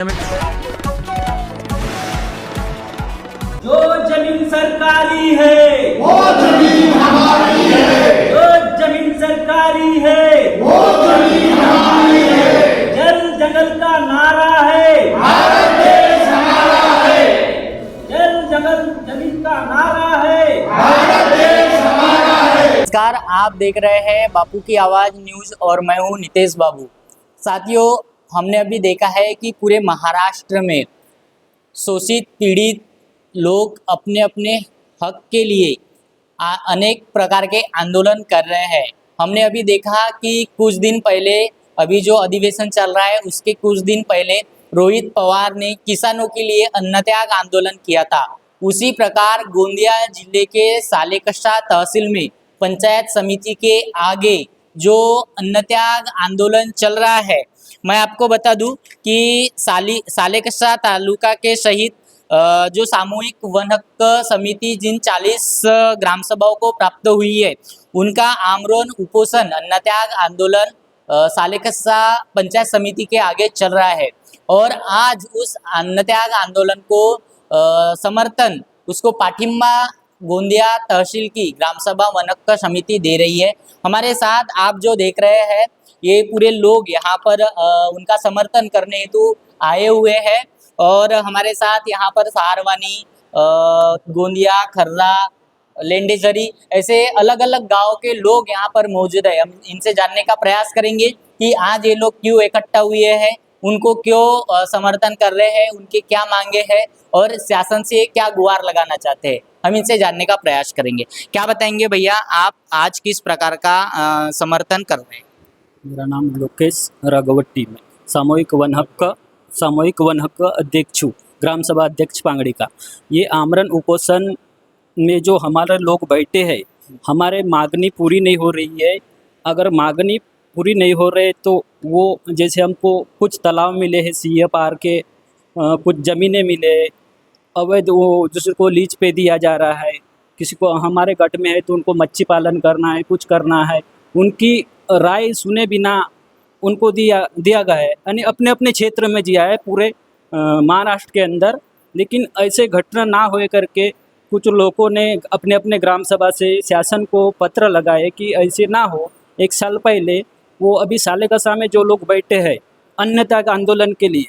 जो जमीन सरकारी है वो जमीन हमारी है, जो जमीन सरकारी है वो जमीन हमारी है। जल जंगल का नारा है, भारत देश हमारा है, जल जंगल जमीन का नारा है। भारत देश हमारा है। नमस्कार, आप देख रहे हैं बापू की आवाज़ न्यूज़ और मैं हूं नितेश बाबू। साथियों, हमने अभी देखा है कि पूरे महाराष्ट्र में शोषित पीड़ित लोग अपने अपने हक के लिए अनेक प्रकार के आंदोलन कर रहे हैं। हमने अभी देखा कि कुछ दिन पहले अभी जो अधिवेशन चल रहा है उसके कुछ दिन पहले रोहित पवार ने किसानों के लिए अन्न त्याग आंदोलन किया था। उसी प्रकार गोंदिया जिले के सालेकसा तहसील में पंचायत समिति के आगे जो अन्न त्याग आंदोलन चल रहा है, मैं आपको बता दूं कि सालेकसा तालुका के शहीद जो सामूहिक वन हक्क समिति जिन 40 ग्राम सभाओं को प्राप्त हुई है, उनका आमरण उपोषण अन्न त्याग आंदोलन सालेकसा पंचायत समिति के आगे चल रहा है। और आज उस अन्न त्याग आंदोलन को समर्थन, उसको पाठिंबा गोंदिया तहसील की ग्राम सभा वन हक्क समिति दे रही है। हमारे साथ आप जो देख रहे हैं ये पूरे लोग यहाँ पर उनका समर्थन करने हेतु आए हुए हैं। और हमारे साथ यहाँ पर सहारवानी, गोंदिया, खर्रा, लेंडेजरी ऐसे अलग अलग गांव के लोग यहाँ पर मौजूद है। हम इनसे जानने का प्रयास करेंगे कि आज ये लोग क्यों इकट्ठा हुए हैं, उनको क्यों समर्थन कर रहे हैं, उनकी क्या मांगे हैं और शासन से क्या गुहार लगाना चाहते हैं। हम इनसे जानने का प्रयास करेंगे। क्या बताएंगे भैया, आप आज किस प्रकार का समर्थन कर रहे हैं? मेरा नाम लोकेश राघवट्टी में सामूहिक वन हक्क अध्यक्ष हूँ, ग्राम सभा अध्यक्ष पांगड़ी का। ये आमरण उपोषण में जो हमारे लोग बैठे हैं, हमारे मांगनी पूरी नहीं हो रही है। अगर मांगनी पूरी नहीं हो रहे तो वो जैसे हमको कुछ तालाब मिले हैं CFR के, कुछ ज़मीनें मिले, अवैध वो जिसको लीज पे दिया जा रहा है, किसी को हमारे गट में है तो उनको मच्छी पालन करना है, कुछ करना है, उनकी राय सुने बिना उनको दिया गया है। यानी अपने अपने क्षेत्र में दिया है पूरे महाराष्ट्र के अंदर। लेकिन ऐसे घटना ना होए करके कुछ लोगों ने अपने अपने ग्राम सभा से शासन को पत्र लगाए कि ऐसे ना हो। एक साल पहले वो अभी सालेकसा में जो लोग बैठे हैं अन्न त्याग आंदोलन के लिए,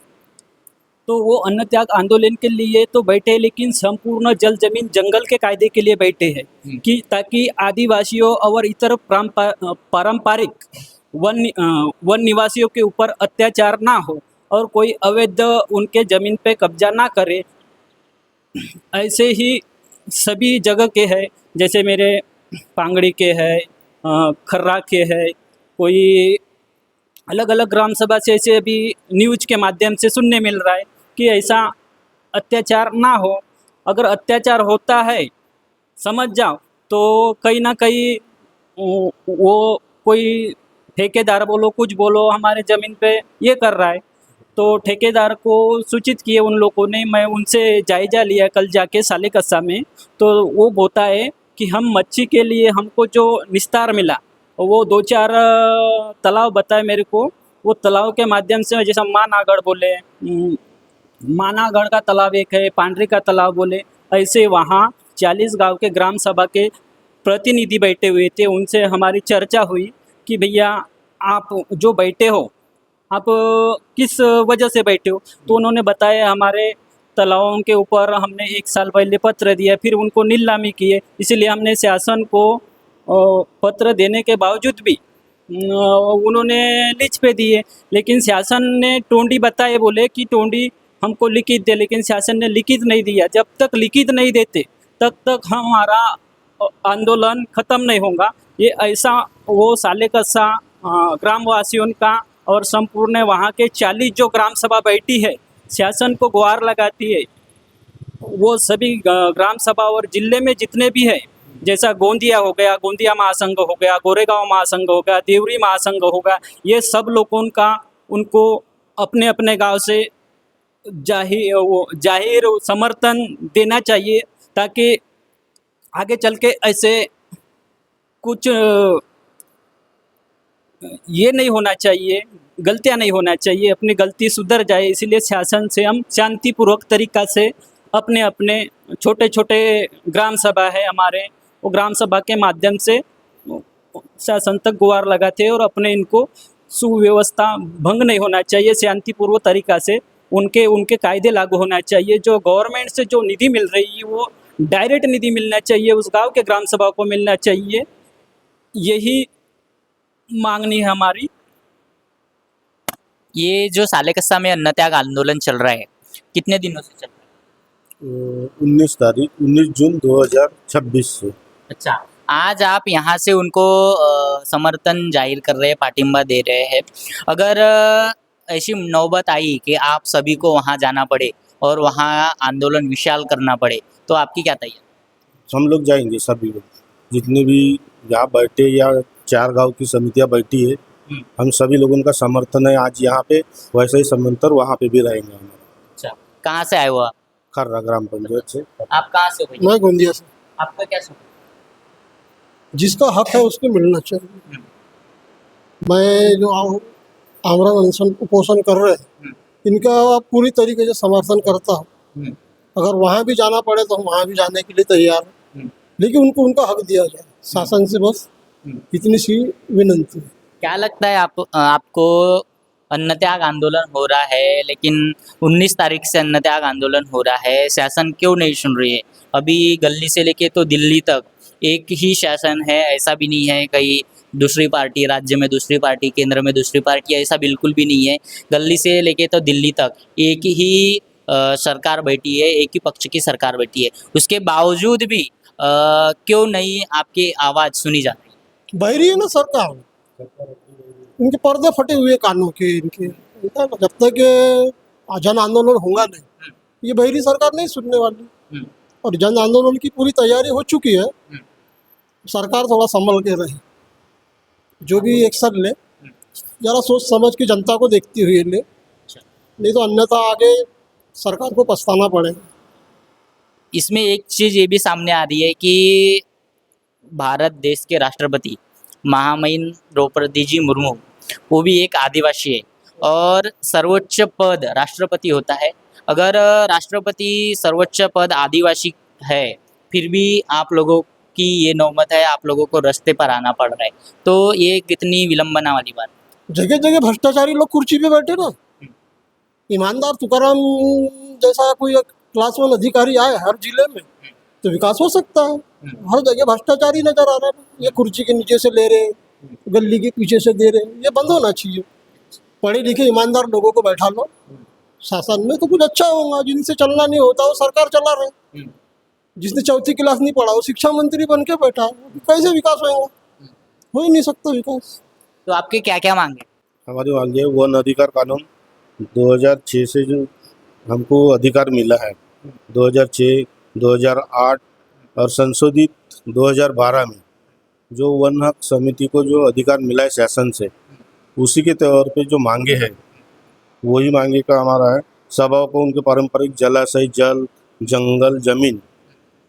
तो वो अन्न त्याग आंदोलन के लिए तो बैठे, लेकिन संपूर्ण जल जमीन जंगल के कायदे के लिए बैठे हैं कि ताकि आदिवासियों और इतर पारंपरिक वन निवासियों के ऊपर अत्याचार ना हो और कोई अवैध उनके ज़मीन पे कब्जा ना करे। ऐसे ही सभी जगह के हैं, जैसे मेरे पांगड़ी के है, खर्रा के है, कोई अलग अलग ग्राम सभा से ऐसे अभी न्यूज के माध्यम से सुनने मिल रहा है कि ऐसा अत्याचार ना हो। अगर अत्याचार होता है समझ जाओ तो कहीं ना कहीं वो कोई ठेकेदार बोलो, कुछ बोलो, हमारे ज़मीन पे ये कर रहा है। तो ठेकेदार को सूचित किए उन लोगों ने, मैं उनसे जायज़ा लिया कल जाके सालेकसा में, तो वो बोलता है कि हम मच्छी के लिए हमको जो निस्तार मिला वो 2-4 तालाब बताए मेरे को। वो तालाब के माध्यम से जैसा मानागढ़ बोले, मानागढ़ का तालाब एक है, पांडरी का तालाब बोले, ऐसे वहाँ 40 गांव के ग्राम सभा के प्रतिनिधि बैठे हुए थे। उनसे हमारी चर्चा हुई कि भैया आप जो बैठे हो आप किस वजह से बैठे हो। तो उन्होंने बताया हमारे तालाबों के ऊपर हमने 1 साल पहले पत्र दिया, फिर उनको नीलामी किए, इसलिए हमने शासन को पत्र देने के बावजूद भी उन्होंने लीज पे दिए। लेकिन शासन ने टोंडी बताए, बोले कि टोंडी हमको लिखित दे, लेकिन शासन ने लिखित नहीं दिया। जब तक लिखित नहीं देते तब तक हमारा आंदोलन ख़त्म नहीं होगा। ये ऐसा वो सालेकसा ग्रामवासियों का और संपूर्ण वहाँ के 40 जो ग्राम सभा बैठी है शासन को गुहार लगाती है। वो सभी ग्राम सभा और जिले में जितने भी है, जैसा गोंदिया हो गया, गोंदिया महासंघ हो गया, गोरेगांव महासंघ हो गया, देवरी महासंघ हो गया, ये सब लोगों का उनको अपने अपने गांव से जाहिर समर्थन देना चाहिए, ताकि आगे चल के ऐसे कुछ ये नहीं होना चाहिए गलतियां नहीं होना चाहिए, अपनी गलती सुधर जाए, इसीलिए शासन से हम शांतिपूर्वक तरीका से अपने अपने छोटे छोटे ग्राम सभा है हमारे, वो ग्राम सभा के माध्यम से शासन तक गुहार लगाते हैं और अपने इनको सुव्यवस्था भंग नहीं होना चाहिए, शांतिपूर्वक तरीका से उनके उनके कायदे लागू होना चाहिए। जो गवर्नमेंट से जो निधि मिल रही है वो डायरेक्ट निधि मिलना चाहिए, उस गांव के ग्राम सभा को मिलना चाहिए, यही मांगनी है हमारी। ये जो सालेकस्सा में अन्न त्याग आंदोलन चल रहा है, कितने दिनों से चल रहा है? 19 जून 2026 से। अच्छा, आज आप यहाँ से उनको समर्थन जाहिर कर रहे हैं, पाटिंबा दे रहे हैं। अगर ऐसी नौबत आई कि आप सभी को वहाँ जाना पड़े और वहाँ आंदोलन विशाल करना पड़े, तो आपकी क्या तैयारी? हम लोग जाएंगे, सभी लोग जितने भी यहाँ बैठे या 4 गांव की समितियाँ बैठी है, हम सभी लोगों का समर्थन है आज यहाँ पे, वैसे ही समर्थन वहाँ पे भी रहेंगे हमारा। अच्छा, कहाँ से आए हो आप? खर्रा ग्राम पंचायत से। आप कहाँ से हो? मैं गोंदिया से। आपका क्या समझ? जिसका हक है उसको मिलना चाहिए। मैं जो आमरण अनशन उपोषण कर रहे हैं, इनका पूरी तरीके से समर्थन करता हूँ। अगर वहाँ भी जाना पड़े तो हम वहाँ भी जाने के लिए तैयार हैं, लेकिन उनको उनका हक दिया जाए, शासन से बस इतनी सी विनंती है। क्या लगता है आपको अन्न त्याग आंदोलन हो रहा है, लेकिन 19 तारीख से अन्न त्याग आंदोलन हो रहा है, शासन क्यों नहीं सुन रही है? अभी गली से लेके तो दिल्ली तक एक ही शासन है, ऐसा भी नहीं है कहीं दूसरी पार्टी, राज्य में दूसरी पार्टी, केंद्र में दूसरी पार्टी, ऐसा बिल्कुल भी नहीं है। गली से लेके तो दिल्ली तक एक ही सरकार बैठी है, एक ही पक्ष की सरकार बैठी है, उसके बावजूद भी क्यों नहीं आपकी आवाज़ सुनी जा रही? बहरी है ना सरकार, इनके पर्दे फटे हुए कानों के इनके। जब तक ये जन आंदोलन होगा नहीं, ये बहरी सरकार नहीं सुनने वाली। और जन आंदोलन की पूरी तैयारी हो चुकी है, सरकार थोड़ा संभल के रहे, जो भी एक्शन ले जरा सोच समझ के जनता को देखती हुई ले, नहीं तो अन्यथा आगे सरकार को पछताना पड़ेगा। इसमें एक चीज़ ये भी सामने आ रही है कि भारत देश के राष्ट्रपति महामहिम द्रौपदी जी मुर्मू, वो भी एक आदिवासी है और सर्वोच्च पद राष्ट्रपति होता है। अगर राष्ट्रपति सर्वोच्च पद आदिवासी है, फिर भी आप लोगों की ये नौबत है, आप लोगों को रास्ते पर आना पड़ रहा है, तो ये कितनी विलंबना वाली बात? जगह जगह भ्रष्टाचारी लोग कुर्सी पे बैठे ना, ईमानदार तुकाराम जैसा कोई क्लास 1 अधिकारी आए हर जिले में तो विकास हो सकता है। हर जगह भ्रष्टाचारी नजर आ रहा है, ये कुर्सी के नीचे से ले रहे, गली के पीछे से दे रहे, ये बंद होना चाहिए। पढ़े लिखे ईमानदार लोगों को बैठा लो शासन में तो कुछ अच्छा होगा। जिनसे चलना नहीं होता वो सरकार चला रहे, जिसने 4th क्लास नहीं पढ़ा वो शिक्षा मंत्री बन के बैठा है, कैसे विकास होगा? हो ही नहीं सकता विकास। तो आपके क्या क्या मांगे? हमारी मांग है वन अधिकार कानून 2006 से जो हमको अधिकार मिला है, 2006, 2008 और संशोधित 2012 में जो वन हक समिति को जो अधिकार मिला है शासन से, उसी के तौर पे जो मांगे हैं वही मांगे का हमारा है। सभाओं को उनके पारंपरिक जलाशय, जल, जंगल, जमीन,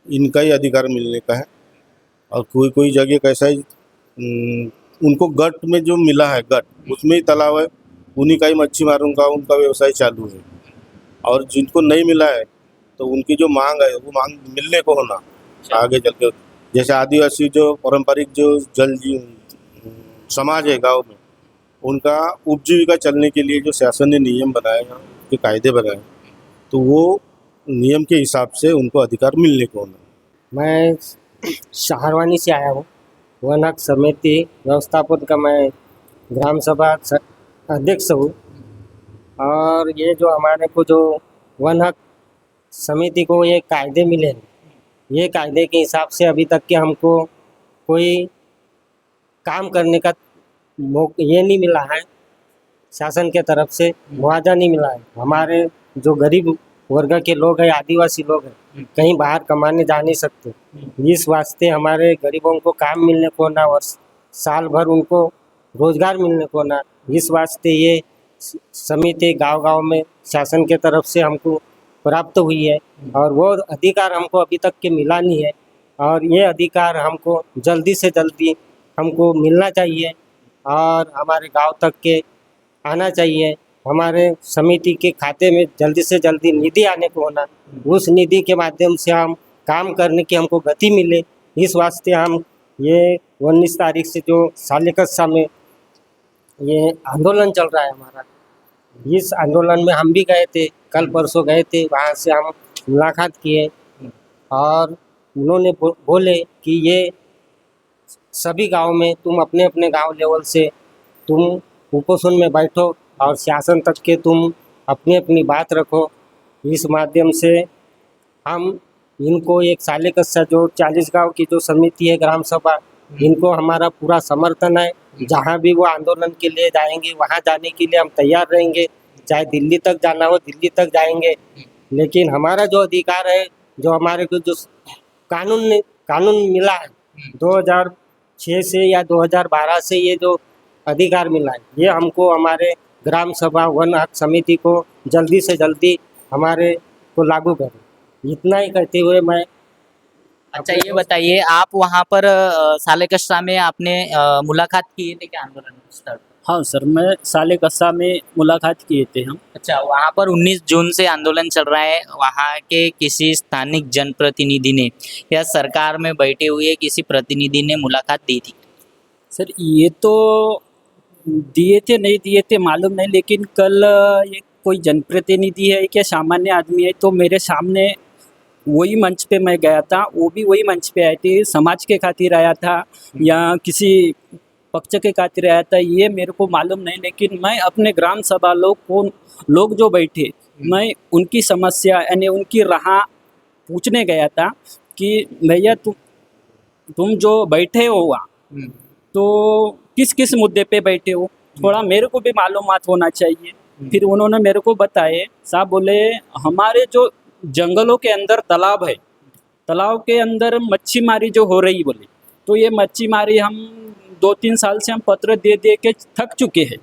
इनका ही अधिकार मिलने का है। और कोई कोई जगह कैसा है, उनको गट में जो मिला है, गट उसमें ही तालाब है, उन्हीं का ही मच्छी मारों का उनका व्यवसाय चालू है। और जिनको नहीं मिला है तो उनकी जो मांग है वो मांग मिलने को होना आगे चल के। जैसे आदिवासी जो पारंपरिक जो जल समाज है गांव में, उनका उपजीविका चलने के लिए जो शासन ने नियम बनाए हैं, जो कायदे बनाए, तो वो नियम के हिसाब से उनको अधिकार मिलने को होना। मैं शहरवानी से आया हूँ, वन हक समिति व्यवस्थापन का मैं ग्राम सभा अध्यक्ष हूँ। और ये जो हमारे को जो वन हक समिति को ये कायदे मिले हैं, ये कायदे के हिसाब से अभी तक के हमको कोई काम करने का ये नहीं मिला है, शासन के तरफ से मुआवजा नहीं मिला है। हमारे जो गरीब वर्ग के लोग हैं, आदिवासी लोग हैं, कहीं बाहर कमाने जा नहीं सकते, इस वास्ते हमारे गरीबों को काम मिलने को ना और साल भर उनको रोजगार मिलने को ना, इस वास्ते ये समिति गांव-गांव में शासन के तरफ से हमको प्राप्त हुई है और वो अधिकार हमको अभी तक के मिला नहीं है। और ये अधिकार हमको जल्दी से जल्दी हमको मिलना चाहिए और हमारे गांव तक के आना चाहिए, हमारे समिति के खाते में जल्दी से जल्दी निधि आने को होना, उस निधि के माध्यम से हम काम करने की हमको गति मिले। इस वास्ते हम ये 19 तारीख से जो सालेकस्सा में ये आंदोलन चल रहा है हमारा, इस आंदोलन में हम भी गए थे, कल परसों गए थे, वहाँ से हम मुलाकात किए और उन्होंने बोले कि ये सभी गांव में तुम अपने अपने गांव लेवल से तुम उपोषण में बैठो और शासन तक के तुम अपनी अपनी बात रखो। इस माध्यम से हम इनको एक सालेकस्सा जो 40 गांव की जो समिति है ग्राम सभा, इनको हमारा पूरा समर्थन है। जहां भी वो आंदोलन के लिए जाएंगे वहां जाने के लिए हम तैयार रहेंगे, चाहे दिल्ली तक जाना हो दिल्ली तक जाएंगे। लेकिन हमारा जो अधिकार है, जो हमारे को जो कानून मिला है 2006 से या 2012 से, ये जो अधिकार मिला है, ये हमको हमारे ग्राम सभा वन हक समिति को जल्दी से जल्दी हमारे को लागू करें। इतना ही कहते हुए मैं अच्छा ये बताइए, आप वहाँ पर सालेकस्सा में आपने मुलाकात की थी क्या आंदोलन स्थल? हाँ सर, मैं सालेकस्सा में मुलाकात किए थे हम। अच्छा, वहाँ पर 19 जून से आंदोलन चल रहा है, वहाँ के किसी स्थानिक जनप्रतिनिधि ने या सरकार में बैठे हुए किसी प्रतिनिधि ने मुलाकात दी थी? सर ये तो दिए थे नहीं दिए थे मालूम नहीं, लेकिन कल ये कोई जनप्रतिनिधि है क्या सामान्य आदमी है, तो मेरे सामने वही मंच पे मैं गया था, वो भी वही मंच पे आए थे, समाज के खातिर आया था या किसी पक्ष के खातिर आया था, ये मेरे को मालूम नहीं। लेकिन मैं अपने ग्राम सभा लोग जो बैठे, मैं उनकी समस्या यानी उनकी राह पूछने गया था कि भैया तुम जो बैठे हो वहाँ, तो किस किस मुद्दे पे बैठे हो, थोड़ा मेरे को भी मालूमात होना चाहिए। फिर उन्होंने मेरे को बताए, साहब बोले हमारे जो जंगलों के अंदर तालाब है, तालाब के अंदर मच्छी मारी जो हो रही बोले, तो ये मच्छी मारी हम 2-3 साल से हम पत्र दे दे के थक चुके हैं,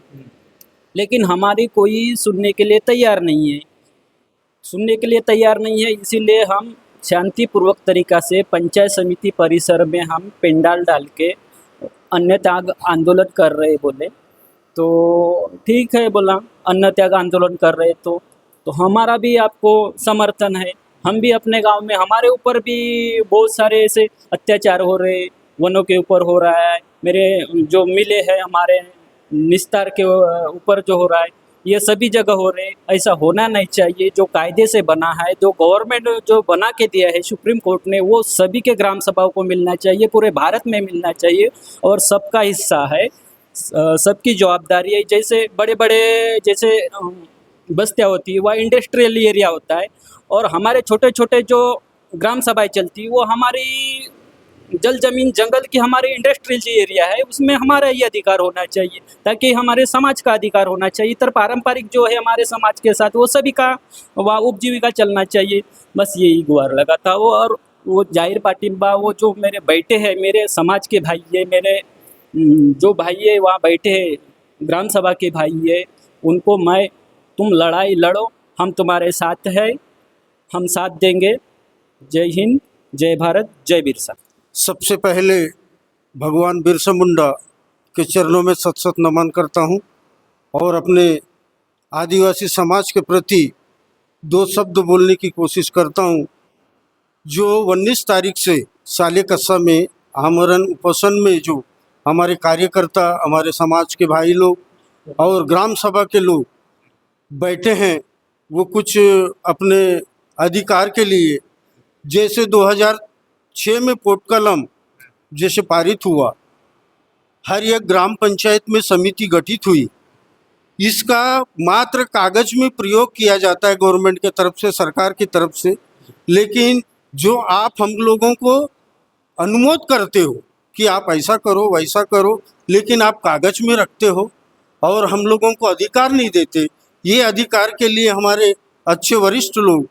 लेकिन हमारी कोई सुनने के लिए तैयार नहीं है। इसीलिए हम शांतिपूर्वक तरीक़ा से पंचायत समिति परिसर में हम पेंडाल डाल के अन्न त्याग आंदोलन कर रहे बोले। तो ठीक है बोला, अन्न त्याग आंदोलन कर रहे तो हमारा भी आपको समर्थन है। हम भी अपने गांव में, हमारे ऊपर भी बहुत सारे ऐसे अत्याचार हो रहे, वनों के ऊपर हो रहा है, मेरे जो मिले हैं हमारे निस्तार के ऊपर जो हो रहा है, ये सभी जगह हो रहे। ऐसा होना नहीं चाहिए। जो कायदे से बना है, जो गवर्नमेंट जो बना के दिया है सुप्रीम कोर्ट ने, वो सभी के ग्राम सभाओं को मिलना चाहिए, पूरे भारत में मिलना चाहिए और सबका हिस्सा है, सबकी जवाबदारी है। जैसे बड़े बड़े जैसे बस्तियाँ होती है, वह इंडस्ट्रियल एरिया होता है, और हमारे छोटे छोटे जो ग्राम सभाएं चलती है वो हमारी जल जमीन जंगल की हमारे इंडस्ट्रियल एरिया है, उसमें हमारा ये अधिकार होना चाहिए, ताकि हमारे समाज का अधिकार होना चाहिए। तर पारंपरिक जो है हमारे समाज के साथ, वो सभी का वह उपजीविका चलना चाहिए। बस यही गुहार लगा था वो। और वो जाहिर पाटिम्बा, वो जो मेरे बैठे हैं, मेरे समाज के भाई है, मेरे जो भाई है वहाँ बैठे हैं, ग्राम सभा के भाई है, उनको मैं, तुम लड़ाई लड़ो, हम तुम्हारे साथ हैं, हम साथ देंगे। जय हिंद, जय भारत, जय बिरसा। सबसे पहले भगवान बिरसा मुंडा के चरणों में सत सत नमन करता हूं और अपने आदिवासी समाज के प्रति 2 शब्द बोलने की कोशिश करता हूं। जो 19 तारीख से सालेकस्सा में आमरण उपोषण में जो हमारे कार्यकर्ता, हमारे समाज के भाई लोग और ग्राम सभा के लोग बैठे हैं, वो कुछ अपने अधिकार के लिए, जैसे 2006 में पोटकलम जैसे पारित हुआ, हर एक ग्राम पंचायत में समिति गठित हुई, इसका मात्र कागज में प्रयोग किया जाता है गवर्नमेंट के तरफ से, सरकार की तरफ से। लेकिन जो आप हम लोगों को अनुमोद करते हो कि आप ऐसा करो वैसा करो, लेकिन आप कागज में रखते हो और हम लोगों को अधिकार नहीं देते। ये अधिकार के लिए हमारे अच्छे वरिष्ठ लोग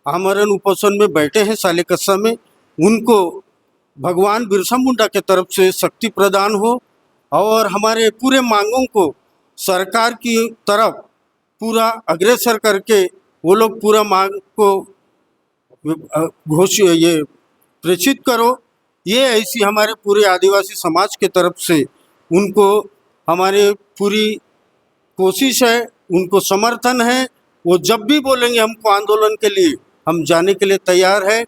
आमरण उपोषण में बैठे हैं सालेकस्सा में, उनको भगवान बिरसा मुंडा के तरफ से शक्ति प्रदान हो और हमारे पूरे मांगों को सरकार की तरफ पूरा अग्रसर करके वो लोग पूरा मांग को ये प्रेषित करो। ये ऐसी हमारे पूरे आदिवासी समाज के तरफ से उनको हमारे पूरी कोशिश है, उनको समर्थन है। वो जब भी बोलेंगे हमको आंदोलन के लिए, हम जाने के लिए तैयार है।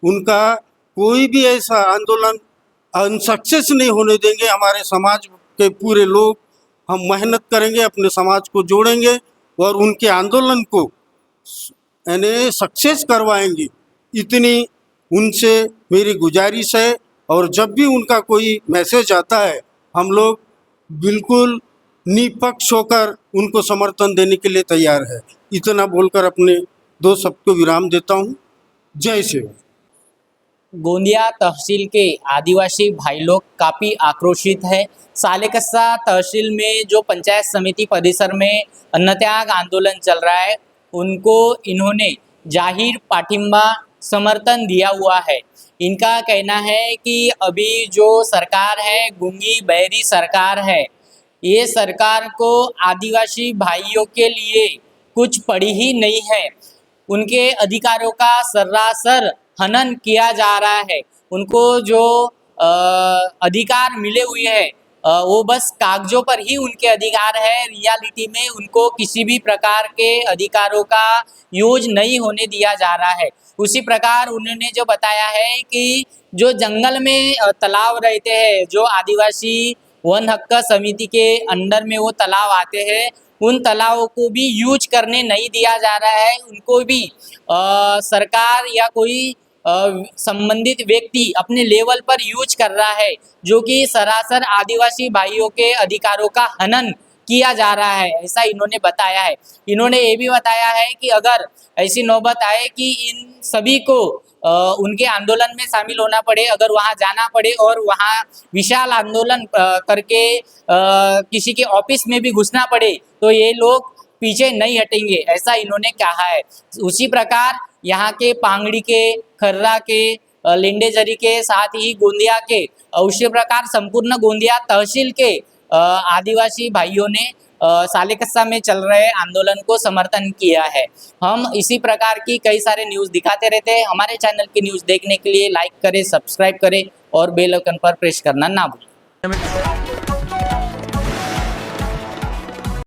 उनका कोई भी ऐसा आंदोलन अनसक्सेस नहीं होने देंगे। हमारे समाज के पूरे लोग हम मेहनत करेंगे, अपने समाज को जोड़ेंगे और उनके आंदोलन को यानी सक्सेस करवाएंगे। इतनी उनसे मेरी गुजारिश है। और जब भी उनका कोई मैसेज आता है, हम लोग बिल्कुल निष्पक्ष होकर उनको समर्थन देने के लिए तैयार है। इतना बोलकर अपने दो शब्द को विराम देता हूँ। जय श्री राम। गोंदिया तहसील के आदिवासी भाई लोग काफ़ी आक्रोशित है। सालेकस्सा तहसील में जो पंचायत समिति परिसर में अन्नत्याग आंदोलन चल रहा है, उनको इन्होंने जाहिर पाठिंबा समर्थन दिया हुआ है। इनका कहना है कि अभी जो सरकार है, गूंगी बहरी सरकार है, ये सरकार को आदिवासी भाइयों के लिए कुछ पड़ी ही नहीं है। उनके अधिकारों का सर्रासर हनन किया जा रहा है। उनको जो अधिकार मिले हुए हैं वो बस कागजों पर ही उनके अधिकार है। रियलिटी में उनको किसी भी प्रकार के अधिकारों का यूज नहीं होने दिया जा रहा है। उसी प्रकार उन्होंने जो बताया है कि जो जंगल में तालाब रहते हैं, जो आदिवासी वन हक्क समिति के अंडर में वो तालाब आते हैं, उन तालाबों को भी यूज करने नहीं दिया जा रहा है। उनको भी सरकार या कोई संबंधित व्यक्ति अपने लेवल पर यूज कर रहा है, जो कि सरासर आदिवासी भाइयों के अधिकारों का हनन किया जा रहा है, ऐसा इन्होंने बताया है। इन्होंने ये भी बताया है कि अगर ऐसी नौबत आए कि इन सभी को उनके आंदोलन में शामिल होना पड़े, अगर वहां जाना पड़े और वहां विशाल आंदोलन करके किसी के ऑफिस में भी घुसना पड़े, तो ये लोग पीछे नहीं हटेंगे, ऐसा इन्होंने कहा है। उसी प्रकार यहाँ के पांगड़ी के, खर्रा के, लिंडेजरी के, साथ ही गोंदिया के, उसी प्रकार संपूर्ण गोंदिया तहसील के आदिवासी भाइयों ने सालेकस्सा में चल रहे आंदोलन को समर्थन किया है। हम इसी प्रकार की कई सारे न्यूज़ दिखाते रहते हैं। हमारे चैनल की न्यूज़ देखने के लिए लाइक करें, सब्सक्राइब करें और बेल आइकन पर प्रेस करना ना भूलें।